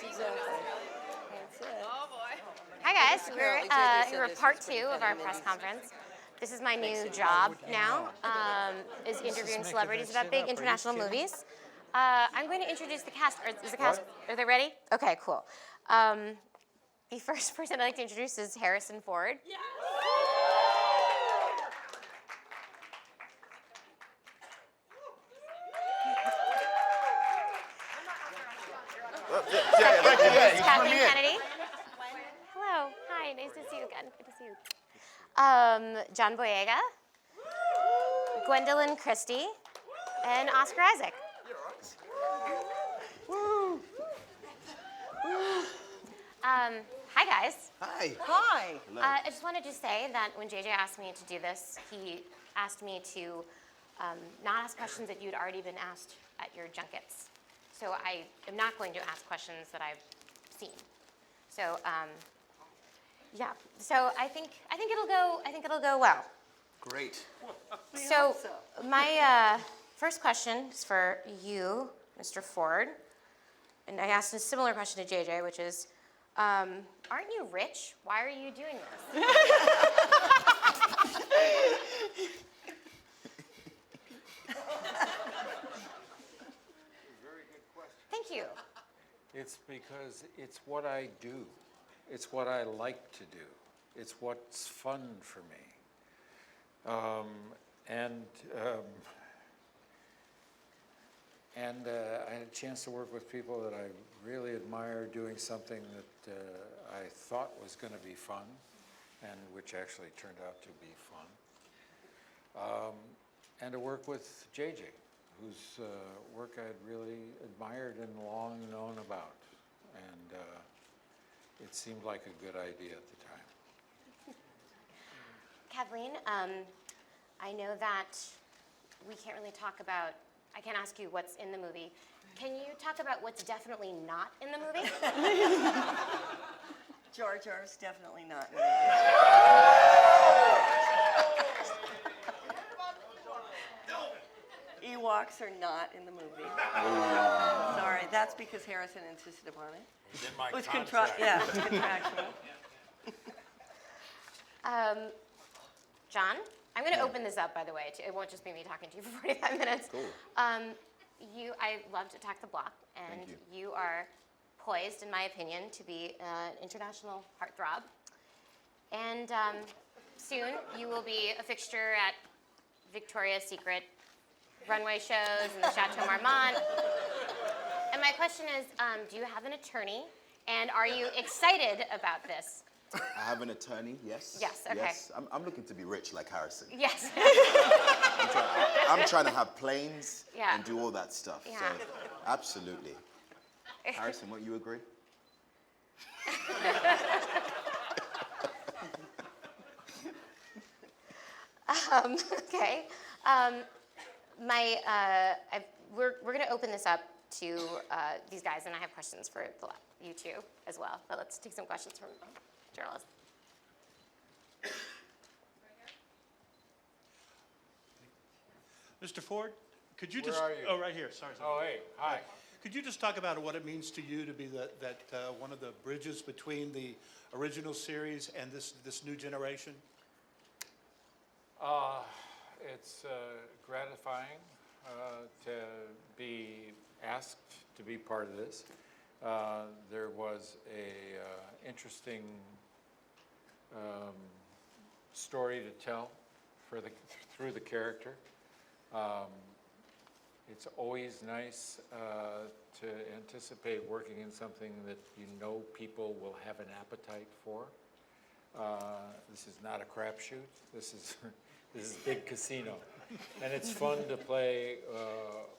That's it. Oh boy. Hi guys, we're part 2 of our press conference. This is my new job now, is interviewing celebrities about big international movies. I'm going to introduce the cast. Is the cast, are they ready? Okay, cool. The first person I'd like to introduce is Harrison Ford. Yeah. Kathleen Kennedy. Hello. Hi. Nice to see you again. Good to see you. John Boyega. Gwendoline Christie. And Oscar Isaac. Woo! Hi, guys. Hi. Hi. I just wanted to say that when JJ asked me to do this, he asked me to not ask questions that you'd already been asked at your junkets. So I am not going to ask questions that I've seen. So yeah. So I think it'll go well. Great. So my first question is for you, Mr. Ford, and I asked a similar question to JJ, which is, aren't you rich? Why are you doing this? Thank you. It's because it's what I do. It's what I like to do. It's what's fun for me. I had a chance to work with people that I really admire doing something that I thought was going to be fun, and which actually turned out to be fun. And to work with JJ, whose work I had really admired and long known about. And it seemed like a good idea at the time. Kathleen, I know that we can't really talk about, I can't ask you what's in the movie. Can you talk about what's definitely not in the movie? Jar Jar's definitely not. Ewoks are not in the movie. Sorry, that's because Harrison insisted upon it. It's in my It was contract. yeah, it was contractual. John, I'm going to open this up, by the way. It won't just be me talking to you for 45 minutes. Cool. I love to attack the block, and Thank you are poised, in my opinion, to be an international heartthrob. And soon you will be a fixture at Victoria's Secret runway shows and the Chateau Marmont. And my question is, do you have an attorney? And are you excited about this? I have an attorney, yes. Yes, okay. Yes. I'm looking to be rich like Harrison. Yes. I'm trying to have planes Yeah. and do all that stuff. Yeah. So, absolutely. Harrison, won't you agree? Okay. We're going to open this up to these guys, and I have questions for you two as well. But let's take some questions from journalists. Mr. Ford, could you Where just? are you? Oh, right here. Sorry. Oh, hey, hi. Could you just talk about what it means to you to be one of the bridges between the original series and this new generation? It's gratifying to be asked to be part of this. There was a interesting story to tell through the character. It's always nice to anticipate working in something that you know people will have an appetite for. This is not a crapshoot. This is big casino, and it's fun to play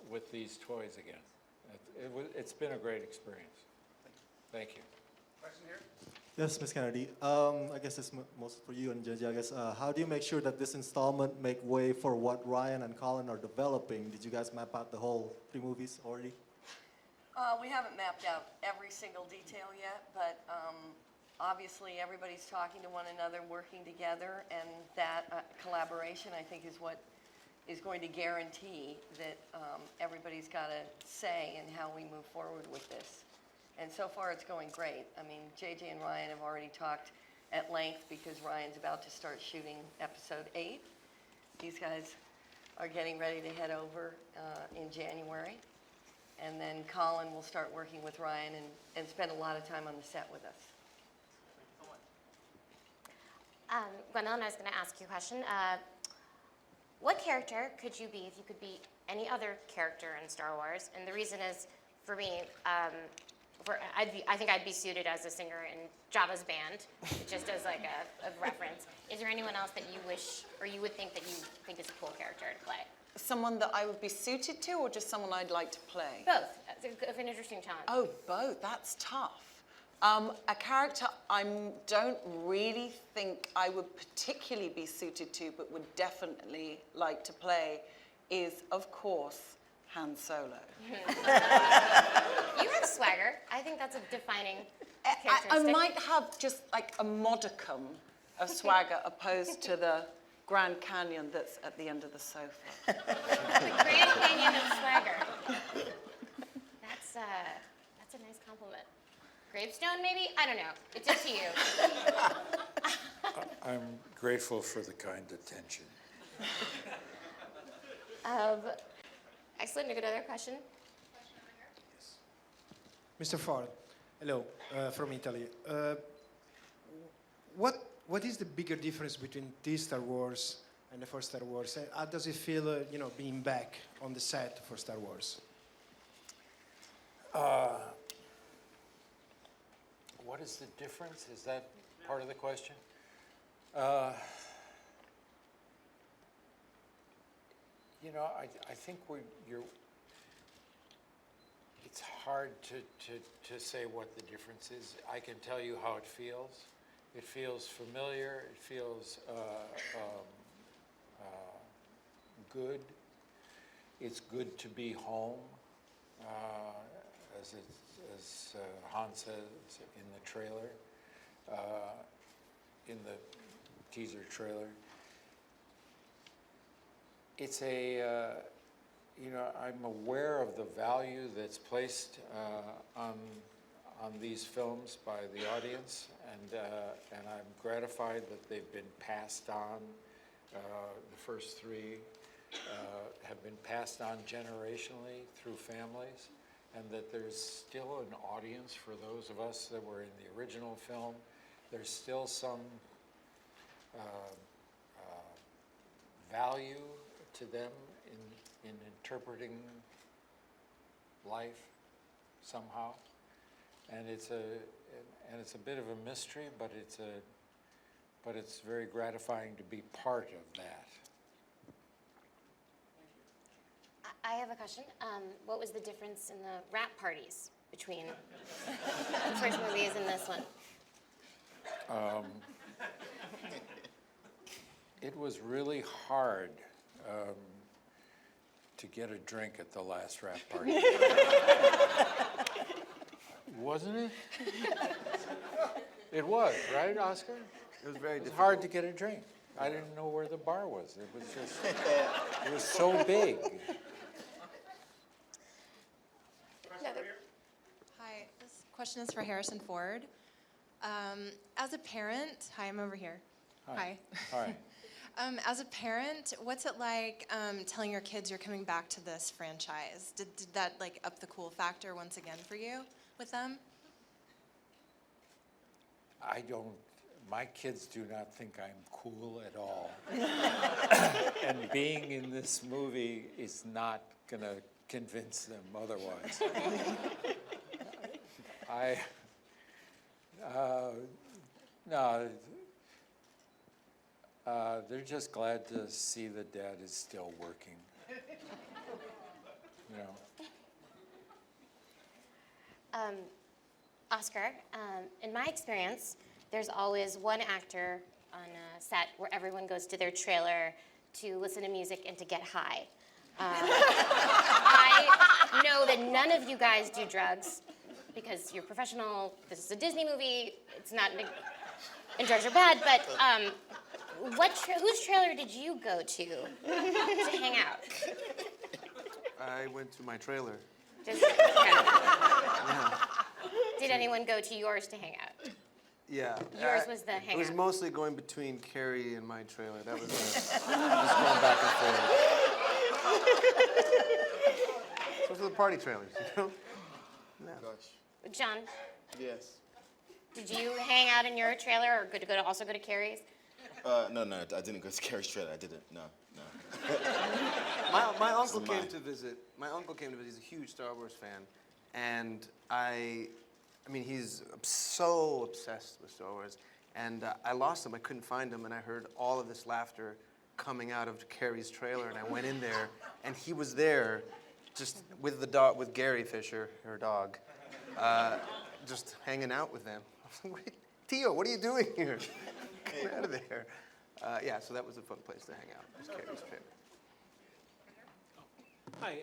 with these toys again. It's been a great experience. Thank you. Question here? Yes, Ms. Kennedy. I guess it's most for you and JJ. I guess how do you make sure that this installment make way for what Ryan and Colin are developing? Did you guys map out the whole 3 movies already? We haven't mapped out every single detail yet, but obviously everybody's talking to one another, working together, and that collaboration, I think, is what is going to guarantee that everybody's got a say in how we move forward with this. And so far, it's going great. I mean, JJ and Ryan have already talked at length because Ryan's about to start shooting episode 8. These guys are getting ready to head over in January. And then Colin will start working with Ryan and spend a lot of time on the set with us. Gwendoline, I was going to ask you a question. What character could you be if you could be any other character in Star Wars? And the reason is, for me, I think I'd be suited as a singer in Jabba's band, just as like a reference. Is there anyone else that you wish, or you would think that you think is a cool character to play? Someone that I would be suited to, or just someone I'd like to play? Both. It's an interesting challenge. Oh, both. That's tough. A character I don't really think I would particularly be suited to, but would definitely like to play, is, of course, Han Solo. You have swagger. I think that's a defining characteristic. I might have just like a modicum of swagger opposed to the Grand Canyon that's at the end of the sofa. The Grand Canyon of swagger. That's a nice compliment. Gravestone, maybe? I don't know. It's up to you. I'm grateful for the kind attention. Excellent. A good other question? Mr. Ford, hello, from Italy. What is the bigger difference between this Star Wars and the first Star Wars? How does it feel, being back on the set for Star Wars? What is the difference? Is that part of the question? I think it's hard to say what the difference is. I can tell you how it feels. It feels familiar. It feels good. It's good to be home, as Han says in the trailer, in the teaser trailer. It's I'm aware of the value that's placed on these films by the audience, and I'm gratified that they've been passed on. The first 3 have been passed on generationally through families, and that there's still an audience for those of us that were in the original film. There's still some value to them in interpreting life somehow, and it's a bit of a mystery, but it's very gratifying to be part of that. I have a question. What was the difference in the rap parties between the first movies and this one? It was really hard to get a drink at the last rap party. Wasn't it? It was, right, Oscar? It was very It was difficult. hard to get a drink. I didn't know where the bar was. It was just, it was so big. Hi, this question is for Harrison Ford. As a parent, hi, I'm over here. Hi. Hi. As a parent, what's it like telling your kids you're coming back to this franchise? Did that like up the cool factor once again for you with them? My kids do not think I'm cool at all. And being in this movie is not gonna convince them otherwise. They're just glad to see that Dad is still working. Oscar, in my experience, there's always one actor on a set where everyone goes to their trailer to listen to music and to get high. I know that none of you guys do drugs because you're professional. This is a Disney movie. It's not, and drugs are bad, but whose trailer did you go to hang out? I went to my trailer. Just, okay. Yeah. everyone go to yours to hang out? Yeah. Yours was the It was hangout. mostly going between Carrie and my trailer. That was just going back and forth. Those are the party trailers, you know? Gosh. John, Yes. did you hang out in your trailer or also go to Carrie's? No, I didn't go to Carrie's trailer. I didn't. No. My uncle Mine. came to visit. My uncle came to visit. He's a huge Star Wars fan, and I mean, he's so obsessed with Star Wars. And I lost him. I couldn't find him, and I heard all of this laughter coming out of Carrie's trailer. And I went in there, and he was there, just with the dog, with Gary Fisher, her dog, just hanging out with them. I was like, Tio, what are you doing here? Get out of there. Yeah, so that was a fun place to hang out. It was Carrie's trailer.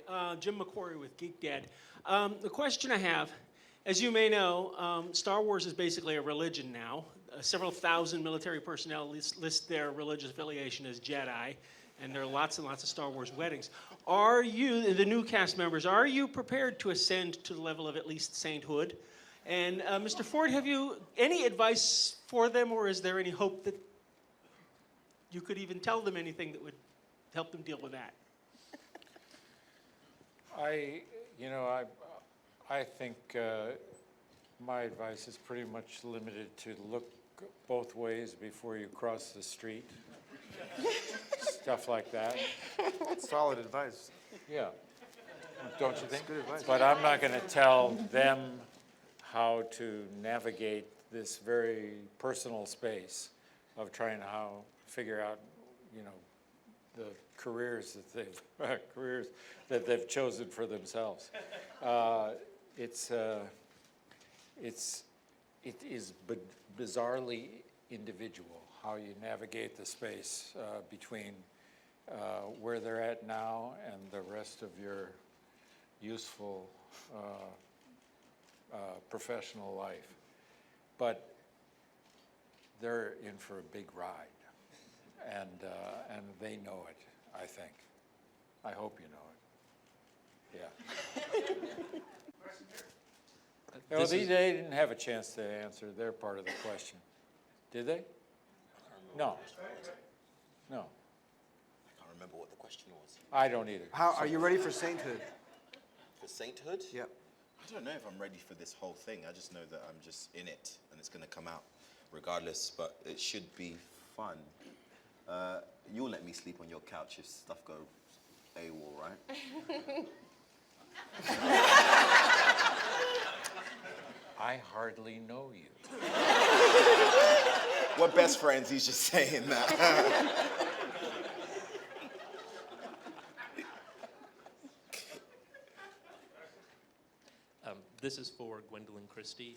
Hi, Jim McQuarrie with Geek Dad. The question I have, as you may know, Star Wars is basically a religion now. Several thousand military personnel list their religious affiliation as Jedi, and there are lots and lots of Star Wars weddings. Are you, the new cast members, are you prepared to ascend to the level of at least sainthood? And Mr. Ford, have you any advice for them, or is there any hope that you could even tell them anything that would help them deal with that? I think my advice is pretty much limited to look both ways before you cross the street. Stuff like that. Solid advice. Yeah. Don't you think? Good advice. But I'm not going to tell them how to navigate this very personal space of trying to figure out, the careers that they've chosen for themselves. It is bizarrely individual how you navigate the space between where they're at now and the rest of your useful professional life. But they're in for a big ride, and they know it, I think. I hope you know it. Yeah. Well, they didn't have a chance to answer their part of the question. Did they? No. No. I can't remember what the question was. I don't either. How are you ready for sainthood? For sainthood? Yep. I don't know if I'm ready for this whole thing. I just know that I'm just in it, and it's going to come out regardless, but it should be fun. You'll let me sleep on your couch if stuff goes AWOL, right? I hardly know you. We're best friends, he's just saying that. This is for Gwendoline Christie.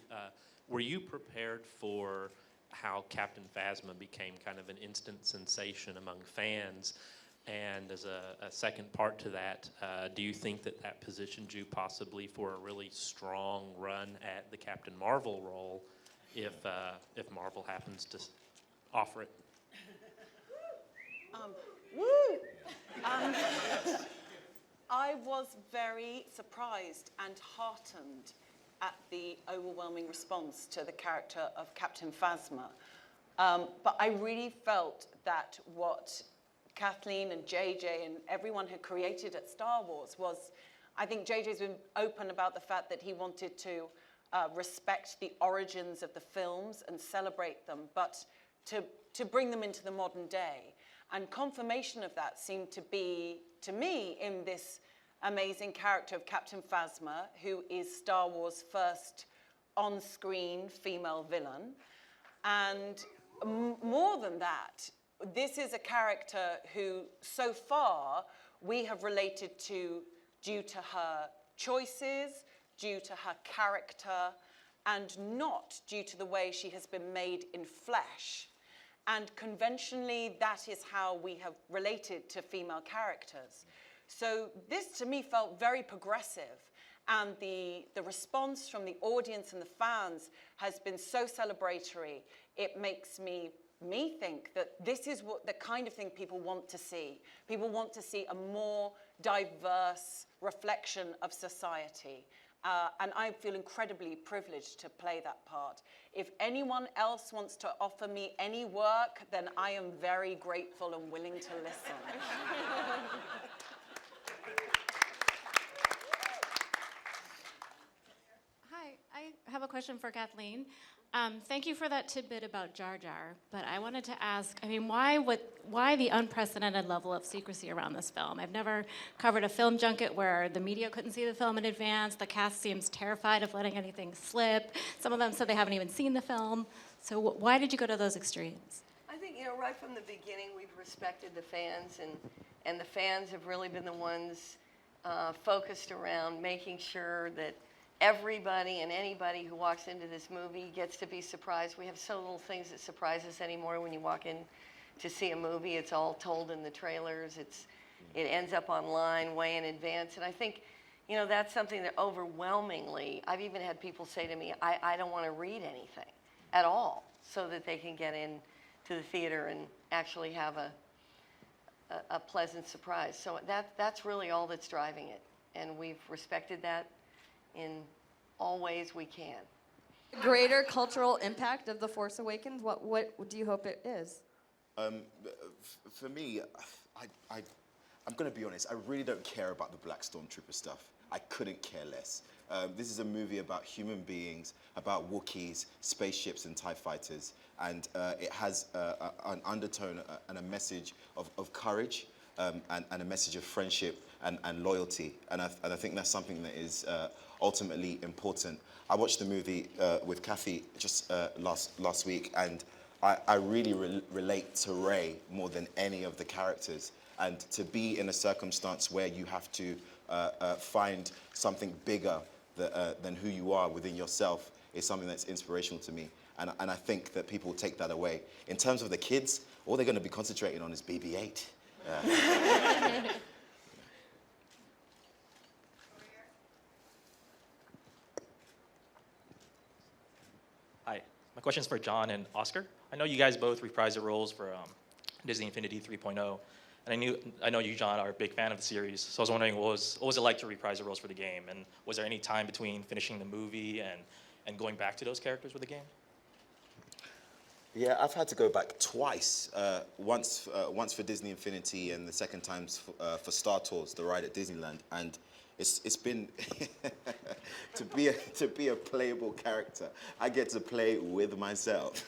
Were you prepared for how Captain Phasma became kind of an instant sensation among fans? And as a second part to that, do you think that positioned you possibly for a really strong run at the Captain Marvel role if Marvel happens to offer it? I was very surprised and heartened at the overwhelming response to the character of Captain Phasma. But I really felt that what Kathleen and JJ and everyone had created at Star Wars was, I think JJ's been open about the fact that he wanted to respect the origins of the films and celebrate them, but to bring them into the modern day. And confirmation of that seemed to be, to me, in this amazing character of Captain Phasma, who is Star Wars' first on-screen female villain. And more than that, this is a character who, so far, we have related to due to her choices, due to her character, and not due to the way she has been made in flesh. And conventionally, that is how we have related to female characters. So this, to me, felt very progressive. And the response from the audience and the fans has been so celebratory. It makes me think that this is the kind of thing people want to see. People want to see a more diverse reflection of society. And I feel incredibly privileged to play that part. If anyone else wants to offer me any work, then I am very grateful and willing to listen. Hi, I have a question for Kathleen. Thank you for that tidbit about Jar Jar, but I wanted to ask, I mean, why the unprecedented level of secrecy around this film? I've never covered a film junket where the media couldn't see the film in advance. The cast seems terrified of letting anything slip. Some of them said they haven't even seen the film. So why did you go to those extremes? I think, right from the beginning, we've respected the fans, and the fans have really been the ones focused around making sure that everybody and anybody who walks into this movie gets to be surprised. We have so little things that surprise us anymore when you walk in to see a movie. It's all told in the trailers. It ends up online way in advance. And I think, that's something that overwhelmingly, I've even had people say to me, I don't want to read anything at all so that they can get in to the theater and actually have a pleasant surprise. So that's really all that's driving it. And we've respected that in all ways we can. Greater cultural impact of The Force Awakens, what do you hope it is? For me, I'm going to be honest, I really don't care about the Black Stormtrooper stuff. I couldn't care less. This is a movie about human beings, about Wookiees, spaceships, and TIE fighters, and it has an undertone and a message of courage and a message of friendship and loyalty, and I think that's something that is ultimately important. I watched the movie with Kathy just last week, and I really relate to Rey more than any of the characters, and to be in a circumstance where you have to find something bigger than who you are within yourself is something that's inspirational to me, and I think that people take that away. In terms of the kids, all they're going to be concentrating on is BB-8. Hi, my question is for John and Oscar. I know you guys both reprised the roles for Disney Infinity 3.0, and I know you, John, are a big fan of the series. So I was wondering, what was it like to reprise the roles for the game, and was there any time between finishing the movie and going back to those characters with the game? Yeah, I've had to go back twice. Once for Disney Infinity, and the second time for Star Tours, the ride at Disneyland. And it's been to be a playable character. I get to play with myself.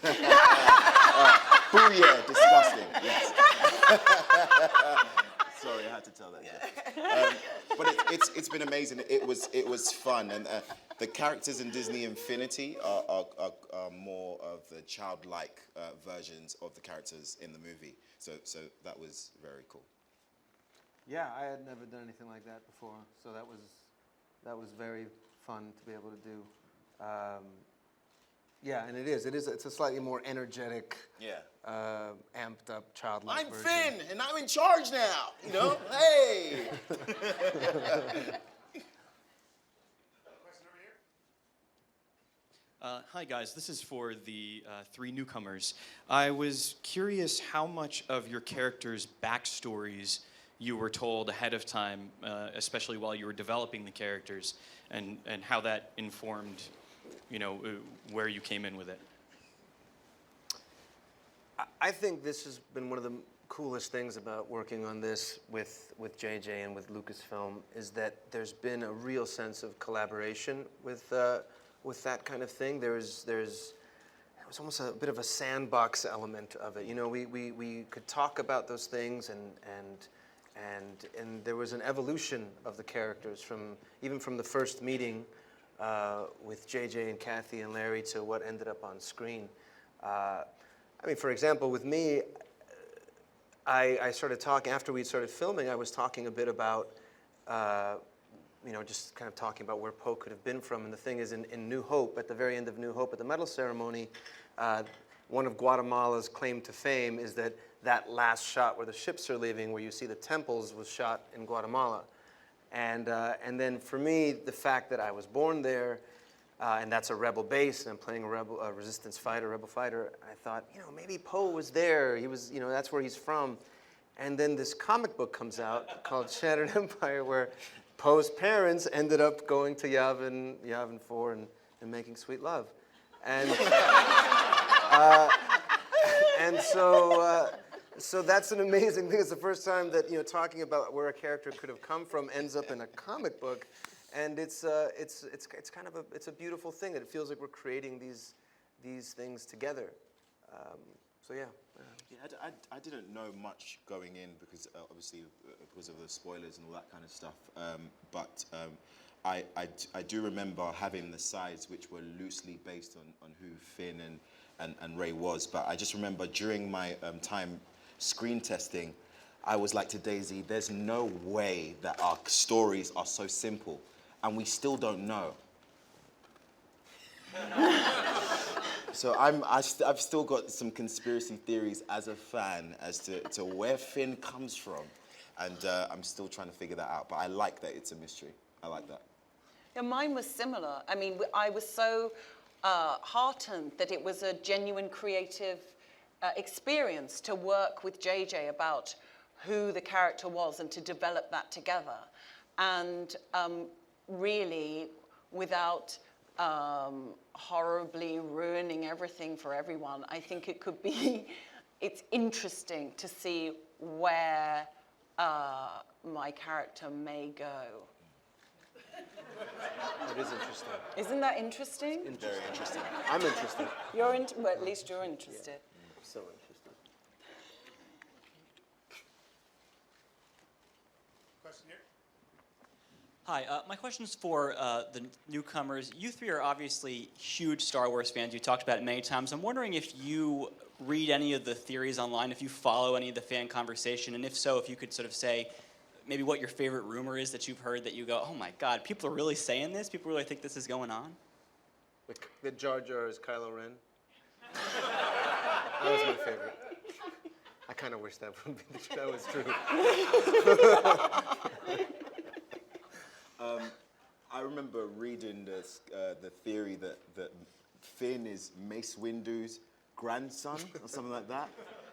Booyah! Disgusting. Yes. Sorry, I had to tell that. Yeah. But it's been amazing. It was fun, and the characters in Disney Infinity are more of the childlike versions of the characters in the movie. So that was very cool. Yeah, I had never done anything like that before, so that was very fun to be able to do. Yeah, and it's a slightly more energetic, amped up, childlike I'm version. Finn, and I'm in charge now. Hey. Hi guys, this is for the three newcomers. I was curious how much of your characters' backstories you were told ahead of time, especially while you were developing the characters, and how that informed, where you came in with it. I think this has been one of the coolest things about working on this with JJ and with Lucasfilm is that there's been a real sense of collaboration with that kind of thing. There was almost a bit of a sandbox element of it. We could talk about those things and there was an evolution of the characters even from the first meeting with JJ and Kathy and Larry to what ended up on screen. For example, with me, I started talking, after we started filming, I was talking a bit about, just kind of talking about where Poe could have been from. And the thing is, in New Hope, at the very end of New Hope, at the medal ceremony, one of Guatemala's claim to fame is that last shot where the ships are leaving, where you see the temples, was shot in Guatemala. And then for me, the fact that I was born there, and that's a rebel base, and I'm playing a resistance fighter, rebel fighter, I thought, maybe Poe was there. He was, that's where he's from. And then this comic book comes out called Shattered Empire, where Poe's parents ended up going to Yavin 4 and making sweet love. And, so that's an amazing thing. It's the first time that, talking about where a character could have come from ends up in a comic book. And it's kind of a beautiful thing. It feels like we're creating these things together. So yeah. Yeah, I didn't know much going in because obviously because of the spoilers and all that kind of stuff. But I do remember having the sides which were loosely based on who Finn and Rey was. But I just remember during my time screen testing, I was like to Daisy, there's no way that our stories are so simple, and we still don't know. So I've still got some conspiracy theories as a fan as to where Finn comes from, and I'm still trying to figure that out. But I like that it's a mystery. I like that. Yeah, mine was similar. I mean, I was so heartened that it was a genuine creative experience to work with JJ about who the character was and to develop that together. And really, without horribly ruining everything for everyone, I think it could be, it's interesting to see where my character may go. It is interesting. Isn't that interesting? Very interesting. I'm interested. Well, at least you're interested. Yeah, I'm so interested. Question here? Hi, my question's for the newcomers. You three are obviously huge Star Wars fans. You talked about it many times. I'm wondering if you read any of the theories online, if you follow any of the fan conversation, and if so, if you could sort of say maybe what your favorite rumor is that you've heard that you go, oh my God, people are really saying this? People really think this is going on? The Jar Jar is Kylo Ren. That was my favorite. I kind of wish that was true. I remember reading the theory that Finn is Mace Windu's grandson or something like that.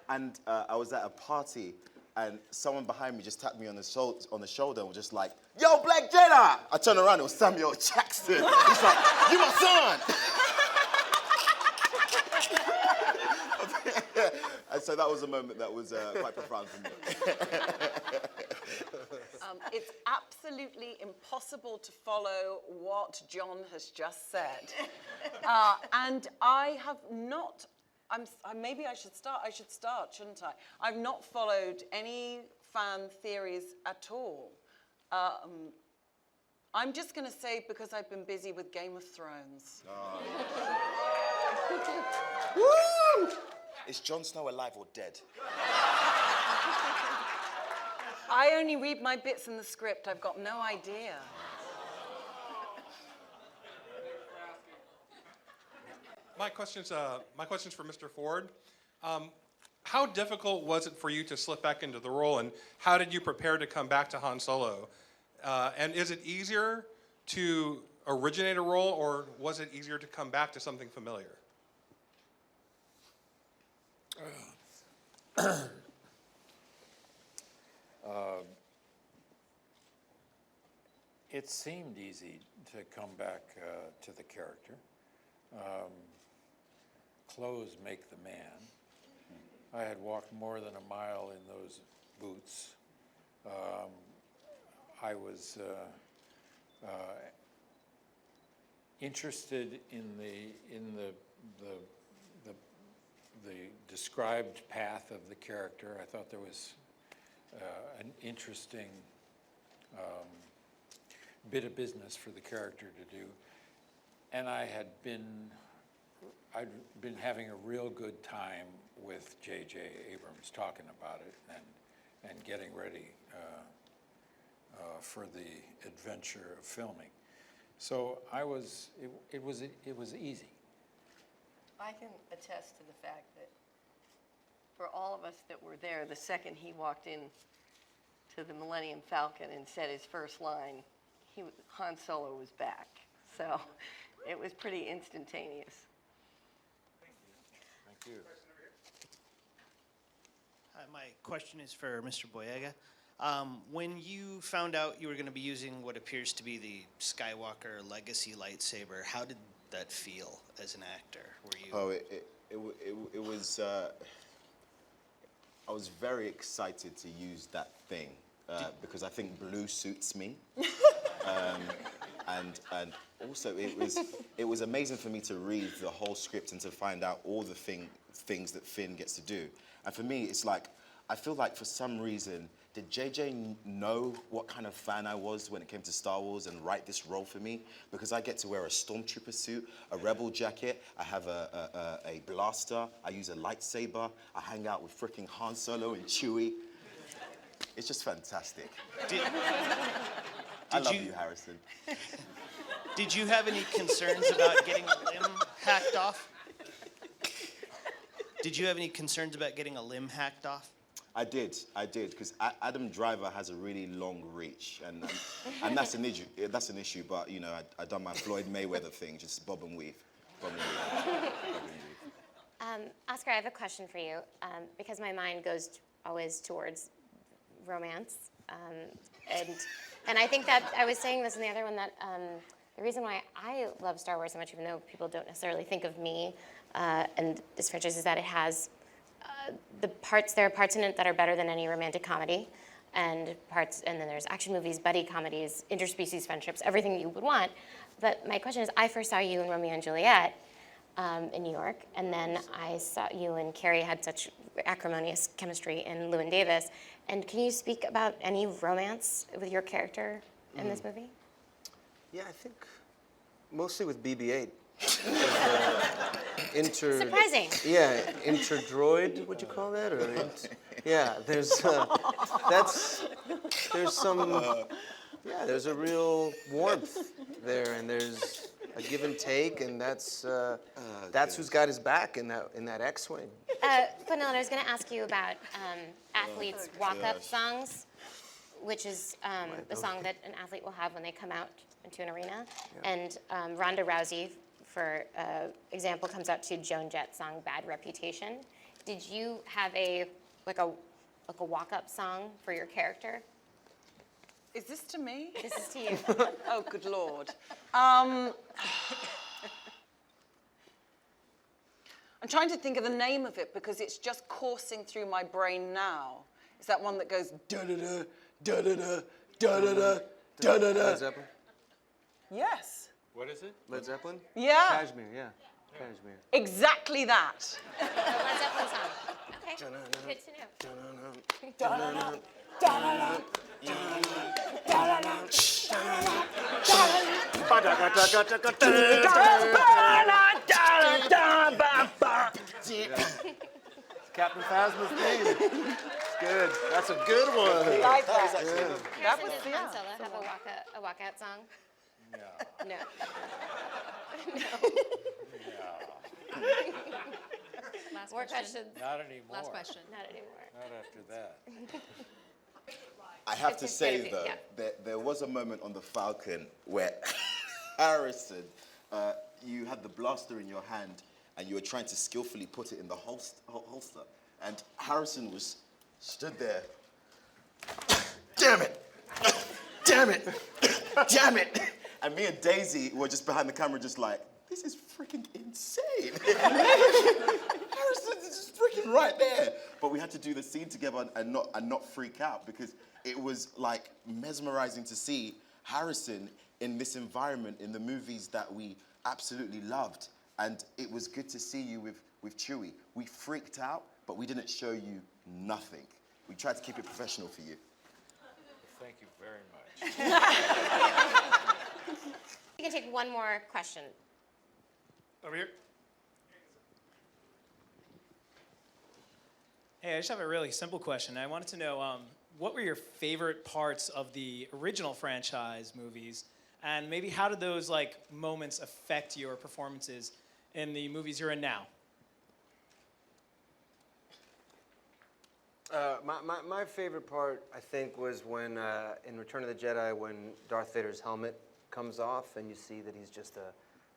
And I was at a party and someone behind me just tapped me on the shoulder and was just like, yo, Black Jedi! I turned around, it was Samuel Jackson. He's like, you my son! And so that was a moment that was quite profound for me. It's absolutely impossible to follow what John has just said. And I have not, maybe I should start, shouldn't I? I've not followed any fan theories at all. I'm just going to say because I've been busy with Game of Thrones. Woo! Is Jon Snow alive or dead? I only read my bits in the script. I've got no idea. My question's for Mr. Ford. How difficult was it for you to slip back into the role, and how did you prepare to come back to Han Solo? And is it easier to originate a role, or was it easier to come back to something familiar? It seemed easy to come back to the character. Clothes make the man. I had walked more than a mile in those boots. I was interested in the described path of the character. I thought there was an interesting bit of business for the character to do. And I'd been having a real good time with J.J. Abrams talking about it and getting ready for the adventure of filming. So it was easy. I can attest to the fact that for all of us that were there, the second he walked in to the Millennium Falcon and said his first line, Han Solo was back. So it was pretty instantaneous. Thank you. Hi, my question is for Mr. Boyega. When you found out you were going to be using what appears to be the Skywalker legacy lightsaber, how did that feel as an actor? Were you? Oh, it was. I was very excited to use that thing because I think blue suits me, and also it was amazing for me to read the whole script and to find out all the things that Finn gets to do. And for me, it's like I feel like for some reason. Did JJ know what kind of fan I was when it came to Star Wars and write this role for me? Because I get to wear a stormtrooper suit, a rebel jacket, I have a blaster, I use a lightsaber, I hang out with freaking Han Solo and Chewie. It's just fantastic. I love you, Harrison. Did you have any concerns about getting a limb hacked off? Did you have any concerns about getting a limb hacked off? I did, because Adam Driver has a really long reach, and that's an issue. That's an issue. But you know, I done my Floyd Mayweather thing, just bob and weave, bob and weave. Oscar, I have a question for you, because my mind goes always towards romance, and I think that I was saying this in the other one that the reason why I love Star Wars so much, even though people don't necessarily think of me and this franchise, is that it has. There are parts in it that are better than any romantic comedy, and then there's action movies, buddy comedies, interspecies friendships, everything that you would want. But my question is, I first saw you in Romeo and Juliet in New York, and then I saw you and Carrie had such acrimonious chemistry in Llewyn Davis. And can you speak about any romance with your character in this movie? Yeah, I think mostly with BB-8. Surprising. Yeah, interdroid, would you call that? Or yeah, there's some, there's a real warmth there, and there's a give and take, and that's who's got his back in that X-wing. Gwendoline, I was going to ask you about athletes' walk-up songs, which is the song that an athlete will have when they come out into an arena, and Ronda Rousey, for example, comes out to Joan Jett's song "Bad Reputation." Did you have a walk-up song for your character? Is this to me? This is to you. Oh, good Lord. I'm trying to think of the name of it because it's just coursing through my brain now. Is that one that goes da-da-da, da-da-da, da-da-da, da-da-da? Led Zeppelin? Yes. What is it? Led Zeppelin? Yeah. Kashmir, yeah. Kashmir. Exactly that. Led Zeppelin song. Okay, good to know. Captain Phasma's theme. It's good. That's a good one. I like that. Harrison, does Han Solo have a walkout song? No. No. Last More question. questions? Not anymore. Last question. Not anymore. Not after that. I have It's to just say crazy, though, yeah. there was a moment on the Falcon where Harrison, you had the blaster in your hand and you were trying to skillfully put it in the holster, and Harrison was stood there. Damn it! Damn it! Damn it! And me and Daisy were just behind the camera, just like, this is freaking insane. Harrison's just freaking right there. But we had to do the scene together and not freak out, because it was like mesmerizing to see Harrison in this environment in the movies that we absolutely loved. And it was good to see you with Chewie. We freaked out, but we didn't show you nothing. We tried to keep it professional for you. Thank you very much. We can take one more question. Over here. Hey, I just have a really simple question. I wanted to know, what were your favorite parts of the original franchise movies, and maybe how did those moments affect your performances in the movies you're in now? My favorite part, I think, was when in Return of the Jedi, when Darth Vader's helmet comes off and you see that he's just a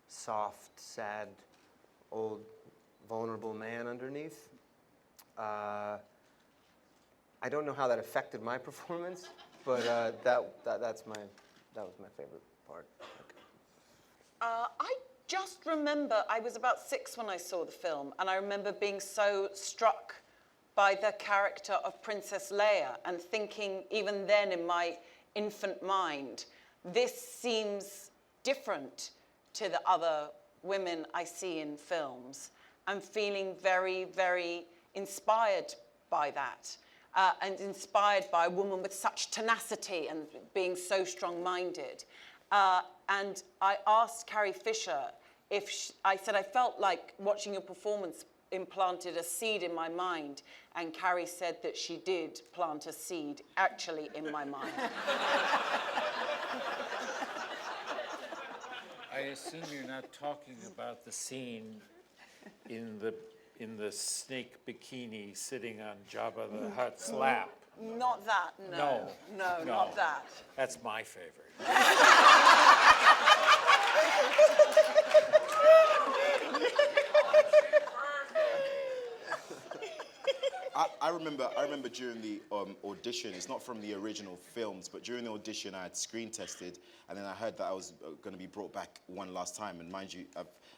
soft, sad, old, vulnerable man underneath. I don't know how that affected my performance, but that was my favorite part. I just remember I was about 6 when I saw the film, and I remember being so struck by the character of Princess Leia and thinking, even then in my infant mind, this seems different to the other women I see in films. I'm feeling very, very inspired by that, and inspired by a woman with such tenacity and being so strong-minded. And I asked Carrie Fisher if I said I felt like watching your performance implanted a seed in my mind, and Carrie said that she did plant a seed actually in my mind. I assume you're not talking about the scene in the snake bikini sitting on Jabba the Hutt's lap. Not that, no. No, not that. That's my favorite. I remember during the audition, it's not from the original films, but during the audition I had screen tested, and then I heard that I was going to be brought back one last time, and mind you,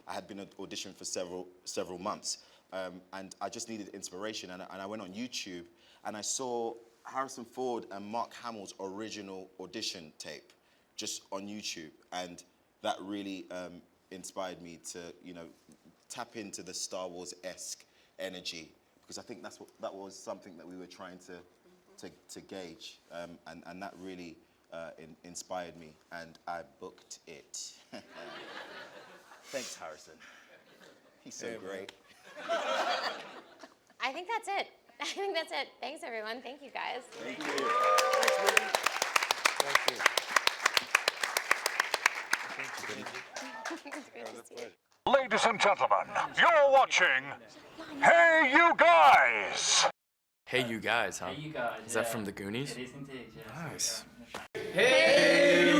I had been auditioned for several months, and I just needed inspiration, and I went on YouTube, and I saw Harrison Ford and Mark Hamill's original audition tape just on YouTube, and that really inspired me to, tap into the Star Wars-esque energy, because I think that was something that we were trying to gauge, and that really inspired me, and I booked it. Thanks, Harrison. He's so great. I think that's it. Thanks, everyone. Thank you, guys. Thank you. Thank you. Ladies and gentlemen, you're watching Hey You Guys! Hey You Guys, huh? Hey You Guys. Is that from the Goonies? It is indeed, yeah. Nice. Hey